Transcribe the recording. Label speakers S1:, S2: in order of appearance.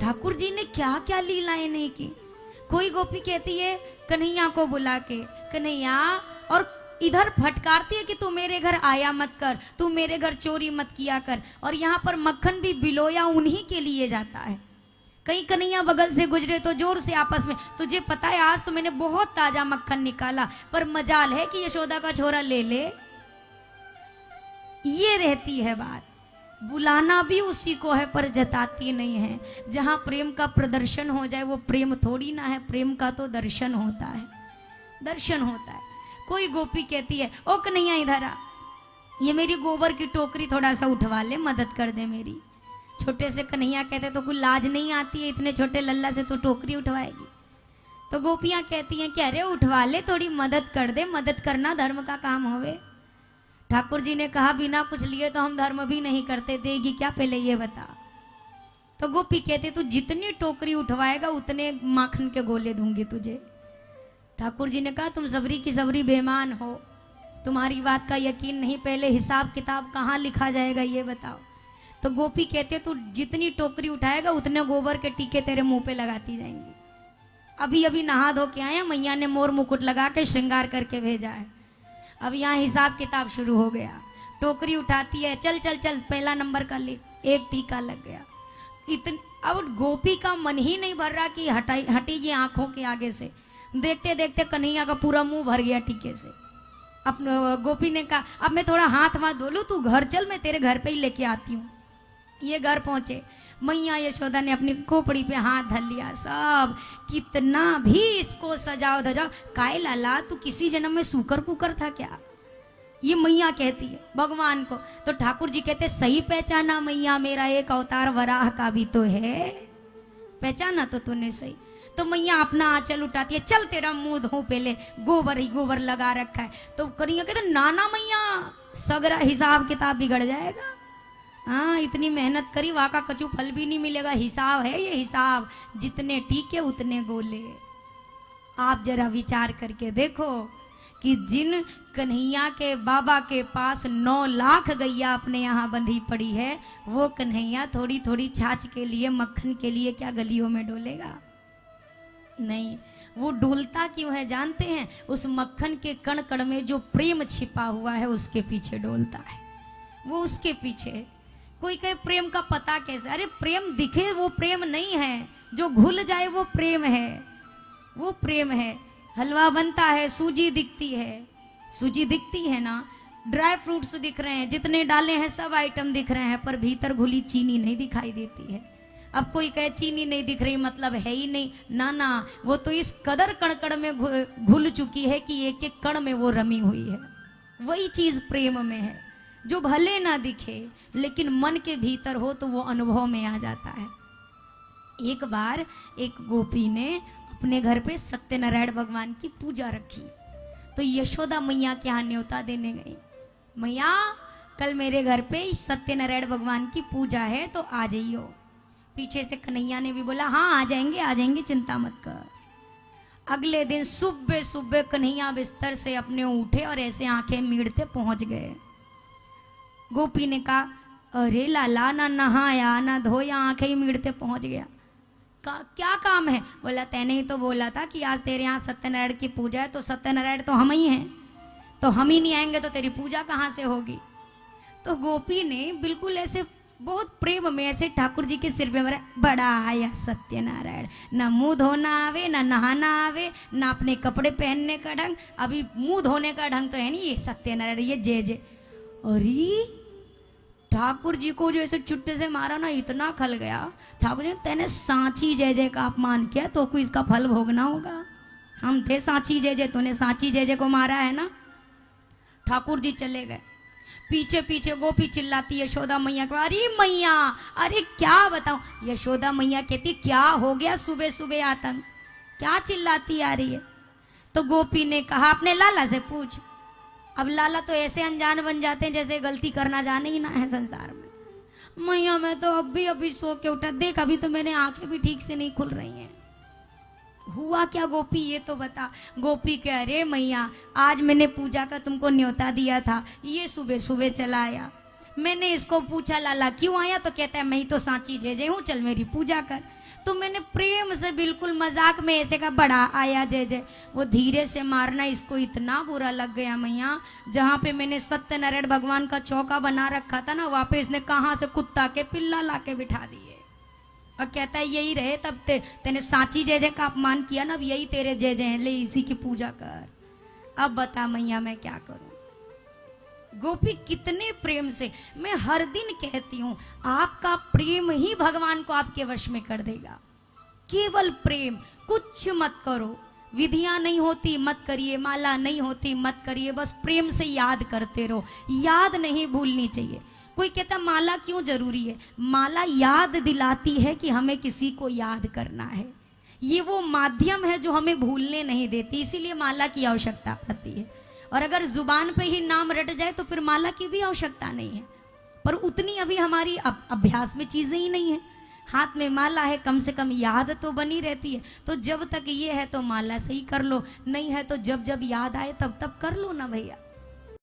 S1: ठाकुर जी ने क्या क्या लीलाएं नहीं की। कोई गोपी कहती है कन्हैया को बुला के, कन्हैया, और इधर फटकारती है कि तू मेरे घर आया मत कर, तू मेरे घर चोरी मत किया कर। और यहाँ पर मक्खन भी बिलोया उन्हीं के लिए जाता है। कहीं कन्हैया बगल से गुजरे तो जोर से आपस में, तुझे पता है आज तो मैंने बहुत ताजा मक्खन निकाला, पर मजाल है कि यशोदा का छोरा ले ले। ये रहती है बात। बुलाना भी उसी को है पर जताती नहीं है। जहां प्रेम का प्रदर्शन हो जाए वो प्रेम थोड़ी ना है, प्रेम का तो दर्शन होता है, दर्शन होता है। कोई गोपी कहती है ओ कन्हैया इधर आ, ये मेरी गोबर की टोकरी थोड़ा सा उठवा ले, मदद कर दे मेरी। छोटे से कन्हैया कहते तो कोई लाज नहीं आती है, इतने छोटे लल्ला से तो टोकरी उठवाएगी। तो गोपियां कहती हैं कि अरे उठवा ले, थोड़ी मदद कर दे, मदद करना धर्म का काम होवे। ठाकुर जी ने कहा बिना कुछ लिए तो हम धर्म भी नहीं करते, देगी क्या पहले ये बता। तो गोपी कहते तू जितनी टोकरी उठवाएगा उतने माखन के गोले दूंगी तुझे। ठाकुर जी ने कहा तुम सबरी की सबरी बेईमान हो, तुम्हारी बात का यकीन नहीं, पहले हिसाब किताब कहाँ लिखा जाएगा ये बताओ। तो गोपी कहते तू जितनी टोकरी उठाएगा उतने गोबर के टीके तेरे मुंह पे लगाती जाएंगी। अभी अभी नहा धो के आए, मैया ने मोर मुकुट लगा के श्रृंगार करके भेजा है, अब यहाँ हिसाब किताब शुरू हो गया। टोकरी उठाती है, चल चल चल पहला नंबर का ले, एक टीका लग गया। इतनी अब गोपी का मन ही नहीं भर रहा कि हटेगी आंखों के आगे से। देखते देखते कन्हैया का पूरा मुंह भर गया टीके से। अब गोपी ने कहा अब मैं थोड़ा हाथ वाथ धो लूं, तू घर चल, मैं तेरे घर पे ही लेके आती हूँ। ये घर पहुंचे, मैया यशोदा ने अपनी खोपड़ी पे हाथ धर लिया। सब कितना भी इसको सजाओ धजाओ, काय लाला तू किसी जन्म में सूकर कुकर था क्या, ये मैया कहती है भगवान को। तो ठाकुर जी कहते सही पहचाना मैया, मेरा एक अवतार वराह का भी तो है, पहचाना तो तूने सही। तो मैया अपना आंचल उठाती है, चल तेरा मुंह धो पहले, गोबर ही गोबर लगा रखा है। तो कन्हैया कहते नाना मैया, सगरा हिसाब किताब बिगड़ जाएगा। हाँ इतनी मेहनत करी, वहां का कचू फल भी नहीं मिलेगा, हिसाब है ये हिसाब, जितने टीके उतने गोले। आप जरा विचार करके देखो कि जिन कन्हैया के बाबा के पास 9 लाख गैया अपने यहाँ बंधी पड़ी है, वो कन्हैया थोड़ी थोड़ी छाछ के लिए, मक्खन के लिए क्या गलियों में डोलेगा? नहीं। वो डोलता क्यों है जानते हैं? उस मक्खन के कण कण में जो प्रेम छिपा हुआ है उसके पीछे डोलता है, वो उसके पीछे। कोई कहे प्रेम का पता कैसे? अरे प्रेम दिखे वो प्रेम नहीं है, जो घुल जाए वो प्रेम है, वो प्रेम है। हलवा बनता है, सूजी दिखती है, सूजी दिखती है ना, ड्राई फ्रूट्स दिख रहे हैं, जितने डाले हैं सब आइटम दिख रहे हैं, पर भीतर घुली चीनी नहीं दिखाई देती है। अब कोई कहे चीनी नहीं दिख रही मतलब है ही नहीं, ना ना, वो तो इस कदर कण में घुल चुकी है कि एक एक कण में वो रमी हुई है। वही चीज प्रेम में है, जो भले ना दिखे लेकिन मन के भीतर हो तो वो अनुभव में आ जाता है। एक बार एक गोपी ने अपने घर पे सत्यनारायण भगवान की पूजा रखी, तो यशोदा मैया के यहाँ न्योता देने गई, मैया कल मेरे घर पे सत्यनारायण भगवान की पूजा है तो आ जाइयो। पीछे से कन्हैया ने भी बोला हाँ आ जाएंगे, चिंता मत कर। अगले दिन सुबह सुबह कन्हैया बिस्तर से अपने उठे और ऐसे आंखें मीड़ते पहुंच गए। गोपी ने कहा अरे लाला, ना नहाया ना धोया, आंखें ही मीड़ते पहुंच गया, क्या काम है? बोला तैने ही तो बोला था कि आज तेरे यहाँ सत्यनारायण की पूजा है, तो सत्यनारायण तो हम ही हैं, तो हम ही नहीं आएंगे तो तेरी पूजा कहाँ से होगी? तो गोपी ने बिल्कुल ऐसे बहुत प्रेम में ऐसे ठाकुर जी के सिर पे मारा, बड़ा आया सत्यनारायण, ना मुंह धोना आवे, ना नहाना आवे, ना अपने कपड़े पहनने का ढंग, अभी मुंह धोने का ढंग तो है नहीं, ये सत्यनारायण ये जय। अरे ठाकुर जी को जो ऐसे चुट्टे से मारा ना, इतना खल गया। ठाकुर जी तेने सांची जय जय का अपमान किया तो कोई इसका फल भोगना होगा। हम थे सांची जय जय, तूने सांची जय जय को मारा है ना। ठाकुर जी चले गए, पीछे पीछे गोपी चिल्लाती यशोदा मैया को, अरे मैया अरे क्या बताऊं। यशोदा मैया कहती क्या हो गया सुबह सुबह आतंक, क्या चिल्लाती आ रही है? तो गोपी ने कहा अपने लाला से पूछ। अब लाला तो ऐसे अनजान बन जाते हैं जैसे गलती करना जाने ही ना है संसार में। मैया मैं तो अभी सो के उठा, देख अभी तो मेरे आंखें भी ठीक से नहीं खुल रही हैं। हुआ क्या गोपी ये तो बता। गोपी कह अरे मैया आज मैंने पूजा का तुमको न्योता दिया था, ये सुबह सुबह चला आया, मैंने इसको पूछा लाला क्यों आया, तो कहता है मैं ही तो सांची जय जय हूँ, चल मेरी पूजा कर। तो मैंने प्रेम से बिल्कुल मजाक में ऐसे का बड़ा आया जय जय। वो धीरे से मारना इसको इतना बुरा लग गया मैया, जहाँ पे मैंने सत्यनारायण भगवान का चौका बना रखा था ना, वहाँ पे इसने कहाँ से कुत्ता के पिल्ला ला के बिठा दिए। और कहता है यही रहे, तब तेने सांची जय जय का अपमान किया ना, अब यही तेरे जय जय है, ले इसी की पूजा कर। अब बता मैया मैं क्या करूं। गोपी कितने प्रेम से, मैं हर दिन कहती हूं आपका प्रेम ही भगवान को आपके वश में कर देगा। केवल प्रेम, कुछ मत करो, विधियां नहीं होती मत करिए, माला नहीं होती मत करिए, बस प्रेम से याद करते रहो। याद नहीं भूलनी चाहिए। कोई कहता माला क्यों जरूरी है, माला याद दिलाती है कि हमें किसी को याद करना है। ये वो माध्यम है जो हमें भूलने नहीं देती, इसीलिए माला की आवश्यकता पड़ती है। और अगर जुबान पे ही नाम रट जाए तो फिर माला की भी आवश्यकता नहीं है। पर उतनी अभी हमारी अभ्यास में चीजें ही नहीं है। हाथ में माला है, कम से कम याद तो बनी रहती है। तो जब तक ये है तो माला से ही कर लो, नहीं है तो जब जब याद आए तब तब कर लो ना भैया।